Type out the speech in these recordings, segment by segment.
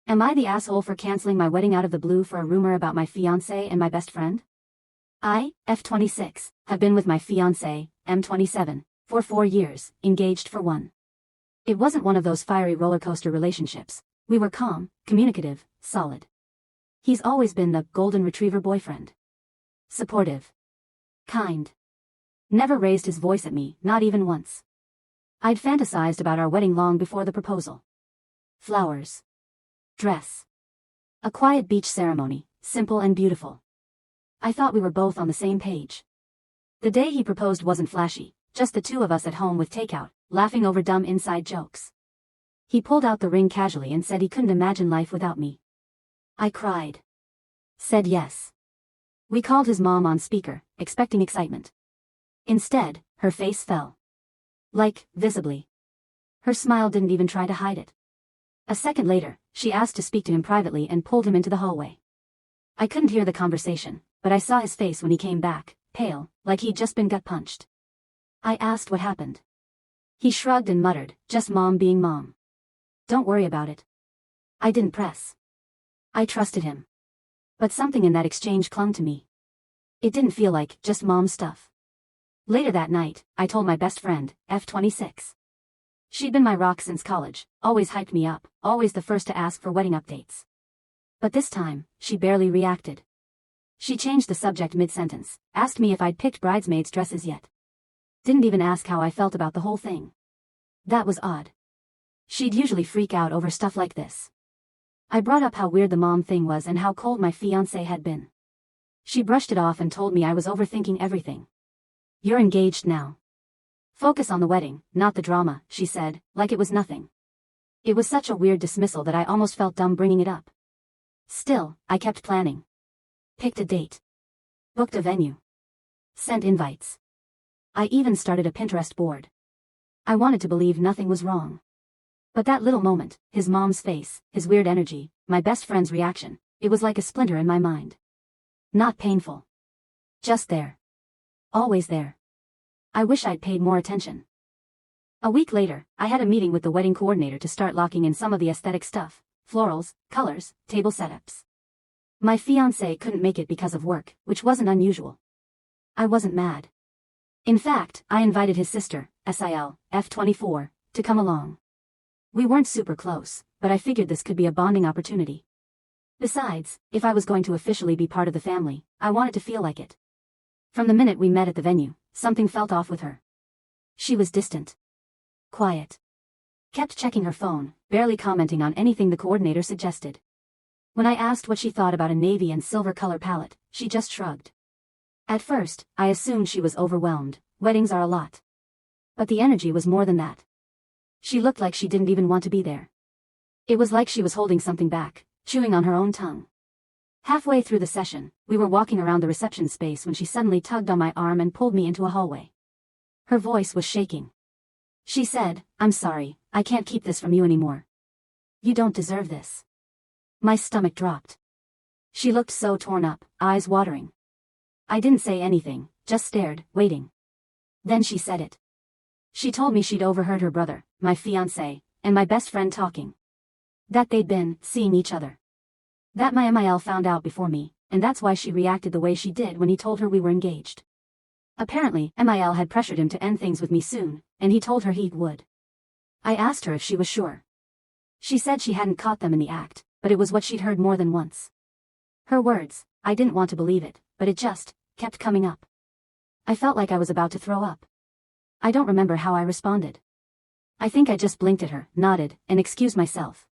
Am I the asshole for canceling my wedding out of the blue for a rumor about my fiance and my best friend? I, F26, have been with my fiance, M27, for 4 years, engaged for 1. It wasn't one of those fiery roller coaster relationships. We were calm, communicative, solid. He's always been the golden retriever boyfriend. Supportive. Kind. Never raised his voice at me, not even once. I'd fantasized about our wedding long before the proposal. Flowers. Dress. A quiet beach ceremony, simple and beautiful. I thought we were both on the same page. The day he proposed wasn't flashy, just the two of us at home with takeout, laughing over dumb inside jokes. He pulled out the ring casually and said he couldn't imagine life without me. I cried. Said yes. We called his mom on speaker, expecting excitement. Instead, her face fell. Like, visibly. Her smile didn't even try to hide it. A second later, she asked to speak to him privately and pulled him into the hallway. I couldn't hear the conversation, but I saw his face when he came back, pale, like he'd just been gut punched. I asked what happened. He shrugged and muttered, just mom being mom. Don't worry about it. I didn't press. I trusted him. But something in that exchange clung to me. It didn't feel like just mom stuff. Later that night, I told my best friend, F26. She'd been my rock since college, always hyped me up, always the first to ask for wedding updates. But this time, she barely reacted. She changed the subject mid-sentence, asked me if I'd picked bridesmaids' dresses yet. Didn't even ask how I felt about the whole thing. That was odd. She'd usually freak out over stuff like this. I brought up how weird the mom thing was and how cold my fiancé had been. She brushed it off and told me I was overthinking everything. You're engaged now. Focus on the wedding, not the drama, she said, like it was nothing. It was such a weird dismissal that I almost felt dumb bringing it up. Still, I kept planning. Picked a date. Booked a venue. Sent invites. I even started a Pinterest board. I wanted to believe nothing was wrong. But that little moment, his mom's face, his weird energy, my best friend's reaction, it was like a splinter in my mind. Not painful. Just there. Always there. I wish I'd paid more attention. A week later, I had a meeting with the wedding coordinator to start locking in some of the aesthetic stuff, florals, colors, table setups. My fiancé couldn't make it because of work, which wasn't unusual. I wasn't mad. In fact, I invited his sister, SIL, F24, to come along. We weren't super close, but I figured this could be a bonding opportunity. Besides, if I was going to officially be part of the family, I wanted to feel like it. From the minute we met at the venue, something felt off with her. She was distant. Quiet. Kept checking her phone, barely commenting on anything the coordinator suggested. When I asked what she thought about a navy and silver color palette, she just shrugged. At first, I assumed she was overwhelmed. Weddings are a lot. But the energy was more than that. She looked like she didn't even want to be there. It was like she was holding something back, chewing on her own tongue. Halfway through the session, we were walking around the reception space when she suddenly tugged on my arm and pulled me into a hallway. Her voice was shaking. She said, "I'm sorry, I can't keep this from you anymore. You don't deserve this." My stomach dropped. She looked so torn up, eyes watering. I didn't say anything, just stared, waiting. Then she said it. She told me she'd overheard her brother, my fiancé, and my best friend talking. That they'd been seeing each other. That my MIL found out before me, and that's why she reacted the way she did when he told her we were engaged. Apparently, MIL had pressured him to end things with me soon, and he told her he would. I asked her if she was sure. She said she hadn't caught them in the act, but it was what she'd heard more than once. Her words, I didn't want to believe it, but it just kept coming up. I felt like I was about to throw up. I don't remember how I responded. I think I just blinked at her, nodded, and excused myself.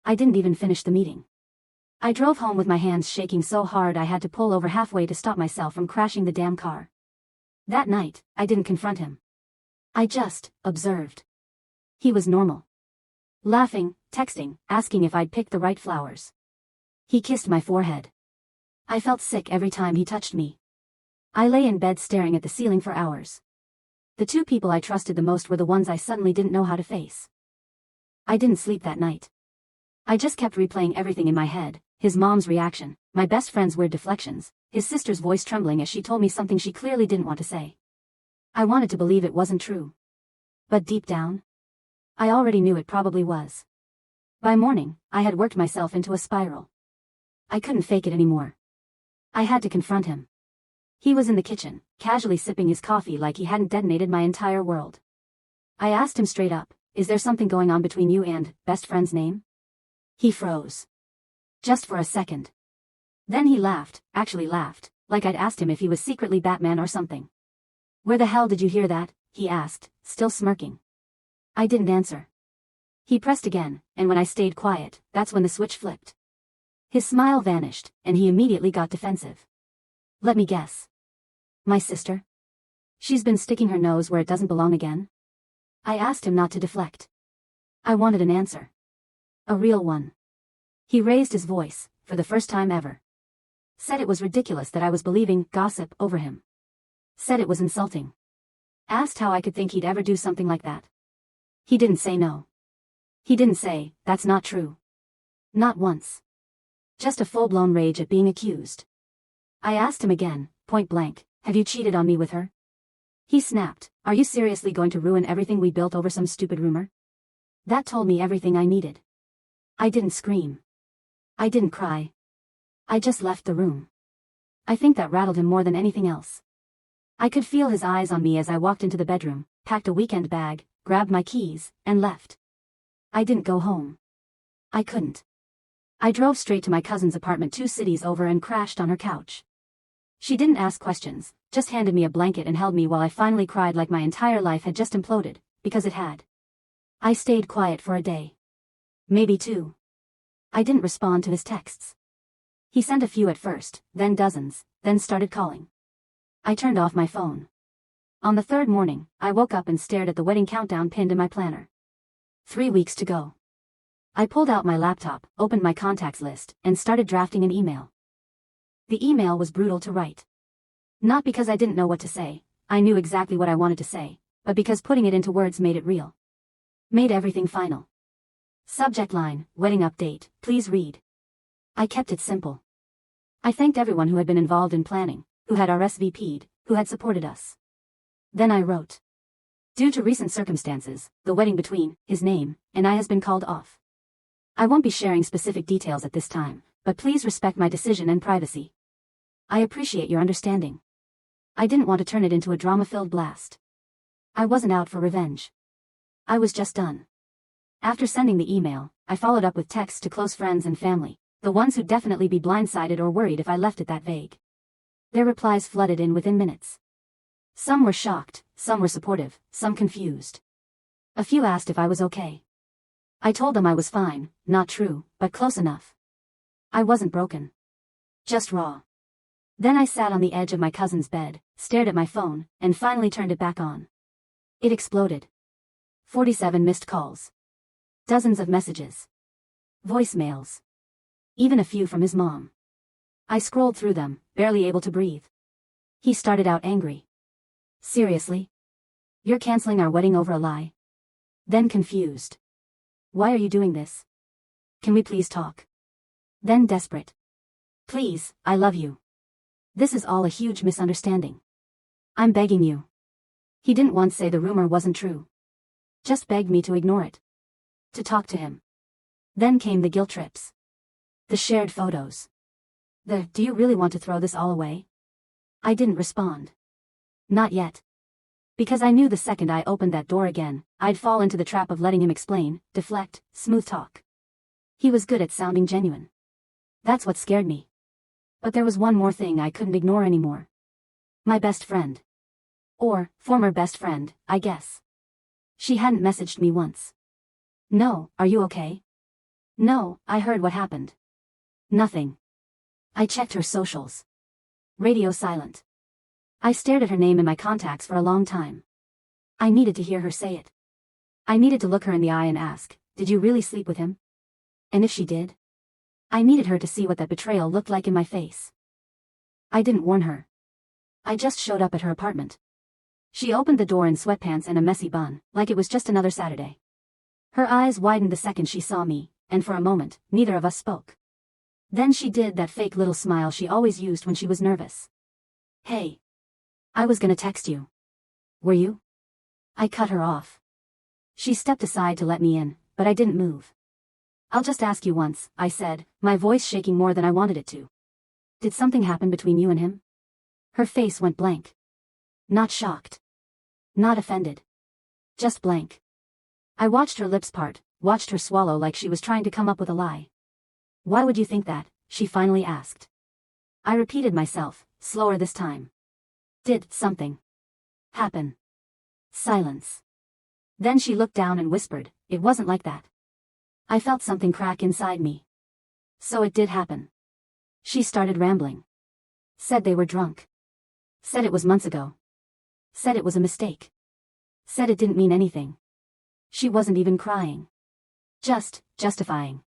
I didn't even finish the meeting. I drove home with my hands shaking so hard I had to pull over halfway to stop myself from crashing the damn car. That night, I didn't confront him. I just observed. He was normal. Laughing, texting, asking if I'd picked the right flowers. He kissed my forehead. I felt sick every time he touched me. I lay in bed staring at the ceiling for hours. The two people I trusted the most were the ones I suddenly didn't know how to face. I didn't sleep that night. I just kept replaying everything in my head, his mom's reaction, my best friend's weird deflections, his sister's voice trembling as she told me something she clearly didn't want to say. I wanted to believe it wasn't true. But deep down, I already knew it probably was. By morning, I had worked myself into a spiral. I couldn't fake it anymore. I had to confront him. He was in the kitchen, casually sipping his coffee like he hadn't detonated my entire world. I asked him straight up, "Is there something going on between you and best friend's name?" He froze. Just for a second. Then he laughed, actually laughed, like I'd asked him if he was secretly Batman or something. "Where the hell did you hear that?" he asked, still smirking. I didn't answer. He pressed again, and when I stayed quiet, that's when the switch flipped. His smile vanished, and he immediately got defensive. "Let me guess. My sister? She's been sticking her nose where it doesn't belong again?" I asked him not to deflect. I wanted an answer. A real one. He raised his voice, for the first time ever. Said it was ridiculous that I was believing gossip over him. Said it was insulting. Asked how I could think he'd ever do something like that. He didn't say no. He didn't say, "That's not true." Not once. Just a full-blown rage at being accused. I asked him again, point blank, "Have you cheated on me with her?" He snapped, "Are you seriously going to ruin everything we built over some stupid rumor?" That told me everything I needed. I didn't scream. I didn't cry. I just left the room. I think that rattled him more than anything else. I could feel his eyes on me as I walked into the bedroom, packed a weekend bag, grabbed my keys, and left. I didn't go home. I couldn't. I drove straight to my cousin's apartment 2 cities over and crashed on her couch. She didn't ask questions, just handed me a blanket and held me while I finally cried like my entire life had just imploded, because it had. I stayed quiet for a day. Maybe 2. I didn't respond to his texts. He sent a few at first, then dozens, then started calling. I turned off my phone. On the 3rd morning, I woke up and stared at the wedding countdown pinned in my planner. 3 weeks to go. I pulled out my laptop, opened my contacts list, and started drafting an email. The email was brutal to write. Not because I didn't know what to say, I knew exactly what I wanted to say, but because putting it into words made it real. Made everything final. Subject line, "Wedding update, please read." I kept it simple. I thanked everyone who had been involved in planning, who had RSVP'd, who had supported us. Then I wrote, "Due to recent circumstances, the wedding between his name and I has been called off. I won't be sharing specific details at this time, but please respect my decision and privacy. I appreciate your understanding." I didn't want to turn it into a drama-filled blast. I wasn't out for revenge. I was just done. After sending the email, I followed up with texts to close friends and family, the ones who'd definitely be blindsided or worried if I left it that vague. Their replies flooded in within minutes. Some were shocked, some were supportive, some confused. A few asked if I was okay. I told them I was fine, not true, but close enough. I wasn't broken. Just raw. Then I sat on the edge of my cousin's bed, stared at my phone, and finally turned it back on. It exploded. 47 missed calls. Dozens of messages. Voicemails. Even a few from his mom. I scrolled through them, barely able to breathe. He started out angry. "Seriously? You're canceling our wedding over a lie?" Then confused. "Why are you doing this? Can we please talk?" Then desperate. "Please, I love you. This is all a huge misunderstanding. I'm begging you." He didn't once say the rumor wasn't true. Just begged me to ignore it. To talk to him. Then came the guilt trips. The shared photos. "Do you really want to throw this all away?" I didn't respond. Not yet. Because I knew the second I opened that door again, I'd fall into the trap of letting him explain, deflect, smooth talk. He was good at sounding genuine. That's what scared me. But there was one more thing I couldn't ignore anymore. My best friend. Or, former best friend, I guess. She hadn't messaged me once. "No, are you okay?" "No, I heard what happened." Nothing. I checked her socials. Radio silent. I stared at her name in my contacts for a long time. I needed to hear her say it. I needed to look her in the eye and ask, "Did you really sleep with him?" And if she did? I needed her to see what that betrayal looked like in my face. I didn't warn her. I just showed up at her apartment. She opened the door in sweatpants and a messy bun, like it was just another Saturday. Her eyes widened the second she saw me, and for a moment, neither of us spoke. Then she did that fake little smile she always used when she was nervous. "Hey. I was gonna text you. Were you?" I cut her off. She stepped aside to let me in, but I didn't move. I'll just ask you once, I said, my voice shaking more than I wanted it to. Did something happen between you and him? Her face went blank. Not shocked. Not offended. Just blank. I watched her lips part, watched her swallow like she was trying to come up with a lie. Why would you think that? She finally asked. I repeated myself, slower this time. Did something happen? Silence. Then she looked down and whispered, it wasn't like that. I felt something crack inside me. So it did happen. She started rambling. Said they were drunk. Said it was months ago. Said it was a mistake. Said it didn't mean anything. She wasn't even crying. Just justifying.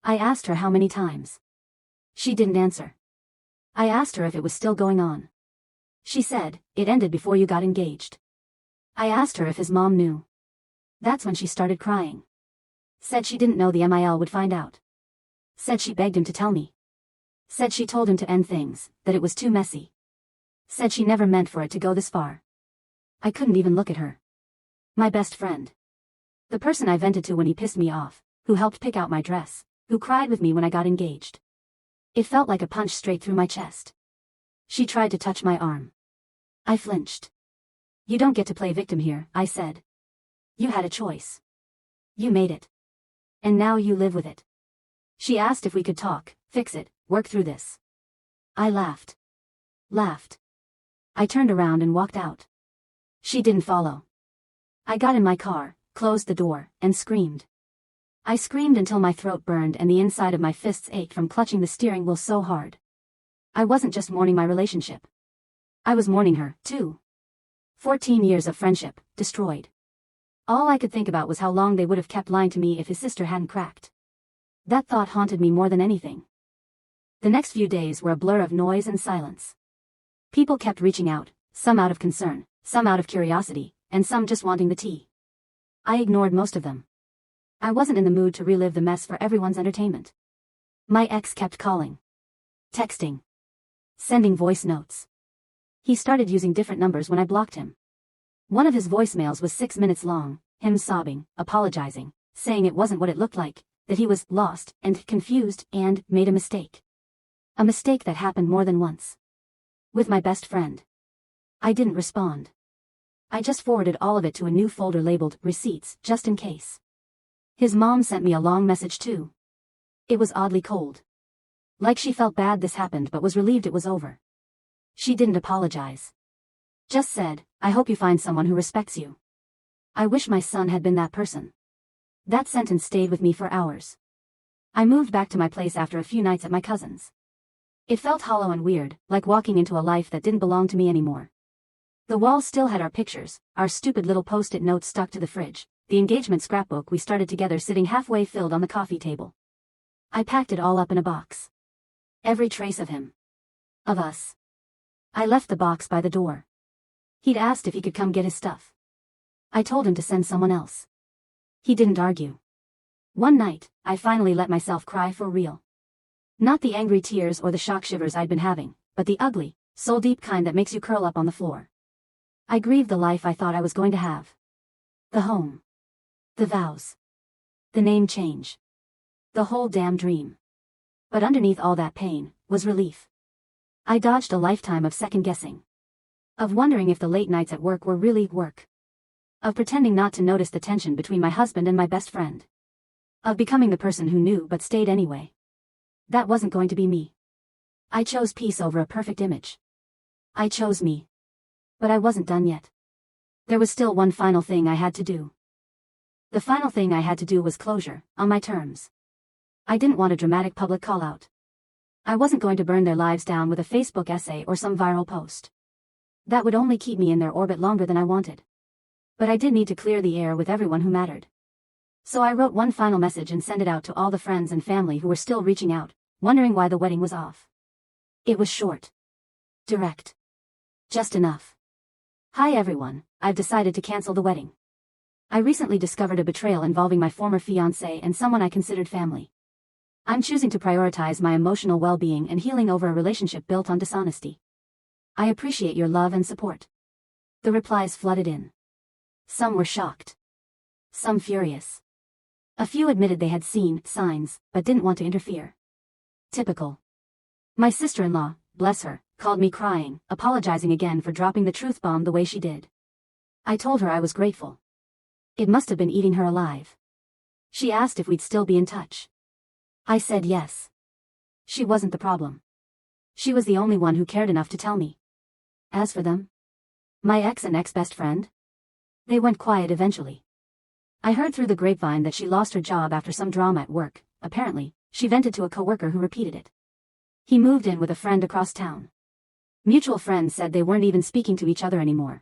I asked her how many times. She didn't answer. I asked her if it was still going on. She said, it ended before you got engaged. I asked her if his mom knew. That's when she started crying. Said she didn't know the MIL would find out. Said she begged him to tell me. Said she told him to end things, that it was too messy. Said she never meant for it to go this far. I couldn't even look at her. My best friend. The person I vented to when he pissed me off, who helped pick out my dress, who cried with me when I got engaged. It felt like a punch straight through my chest. She tried to touch my arm. I flinched. You don't get to play victim here, I said. You had a choice. You made it. And now you live with it. She asked if we could talk, fix it, work through this. I laughed. Laughed. I turned around and walked out. She didn't follow. I got in my car, closed the door, and screamed. I screamed until my throat burned and the inside of my fists ached from clutching the steering wheel so hard. I wasn't just mourning my relationship. I was mourning her, too. 14 years of friendship, destroyed. All I could think about was how long they would have kept lying to me if his sister hadn't cracked. That thought haunted me more than anything. The next few days were a blur of noise and silence. People kept reaching out, some out of concern, some out of curiosity, and some just wanting the tea. I ignored most of them. I wasn't in the mood to relive the mess for everyone's entertainment. My ex kept calling. Texting. Sending voice notes. He started using different numbers when I blocked him. One of his voicemails was 6 minutes long, him sobbing, apologizing, saying it wasn't what it looked like, that he was lost and confused and made a mistake. A mistake that happened more than once. With my best friend. I didn't respond. I just forwarded all of it to a new folder labeled Receipts, just in case. His mom sent me a long message too. It was oddly cold. Like she felt bad this happened but was relieved it was over. She didn't apologize. Just said, I hope you find someone who respects you. I wish my son had been that person. That sentence stayed with me for hours. I moved back to my place after a few nights at my cousin's. It felt hollow and weird, like walking into a life that didn't belong to me anymore. The walls still had our pictures, our stupid little post-it notes stuck to the fridge, the engagement scrapbook we started together sitting halfway filled on the coffee table. I packed it all up in a box. Every trace of him. Of us. I left the box by the door. He'd asked if he could come get his stuff. I told him to send someone else. He didn't argue. One night, I finally let myself cry for real. Not the angry tears or the shock shivers I'd been having, but the ugly, soul-deep kind that makes you curl up on the floor. I grieved the life I thought I was going to have. The home. The vows. The name change. The whole damn dream. But underneath all that pain, was relief. I dodged a lifetime of second-guessing. Of wondering if the late nights at work were really work. Of pretending not to notice the tension between my husband and my best friend. Of becoming the person who knew but stayed anyway. That wasn't going to be me. I chose peace over a perfect image. I chose me. But I wasn't done yet. There was still one final thing I had to do. The final thing I had to do was closure, on my terms. I didn't want a dramatic public call-out. I wasn't going to burn their lives down with a Facebook essay or some viral post. That would only keep me in their orbit longer than I wanted. But I did need to clear the air with everyone who mattered. So I wrote one final message and sent it out to all the friends and family who were still reaching out, wondering why the wedding was off. It was short. Direct. Just enough. Hi everyone, I've decided to cancel the wedding. I recently discovered a betrayal involving my former fiance and someone I considered family. I'm choosing to prioritize my emotional well-being and healing over a relationship built on dishonesty. I appreciate your love and support. The replies flooded in. Some were shocked. Some furious. A few admitted they had seen signs, but didn't want to interfere. Typical. My sister-in-law, bless her, called me crying, apologizing again for dropping the truth bomb the way she did. I told her I was grateful. It must have been eating her alive. She asked if we'd still be in touch. I said yes. She wasn't the problem. She was the only one who cared enough to tell me. As for them, my ex and ex-best friend, they went quiet eventually. I heard through the grapevine that she lost her job after some drama at work. Apparently, she vented to a coworker who repeated it. He moved in with a friend across town. Mutual friends said they weren't even speaking to each other anymore.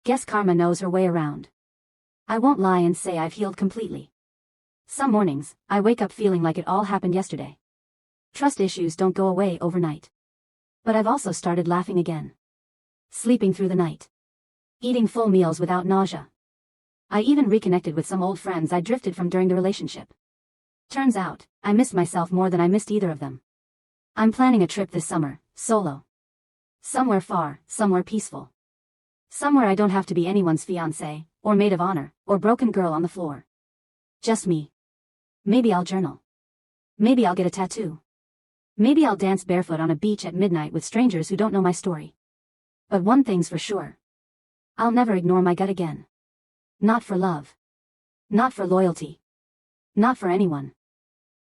Guess karma knows her way around. I won't lie and say I've healed completely. Some mornings, I wake up feeling like it all happened yesterday. Trust issues don't go away overnight. But I've also started laughing again. Sleeping through the night. Eating full meals without nausea. I even reconnected with some old friends I drifted from during the relationship. Turns out, I missed myself more than I missed either of them. I'm planning a trip this summer, solo. Somewhere far, somewhere peaceful. Somewhere I don't have to be anyone's fiance, or maid of honor, or broken girl on the floor. Just me. Maybe I'll journal. Maybe I'll get a tattoo. Maybe I'll dance barefoot on a beach at midnight with strangers who don't know my story. But one thing's for sure. I'll never ignore my gut again. Not for love. Not for loyalty. Not for anyone.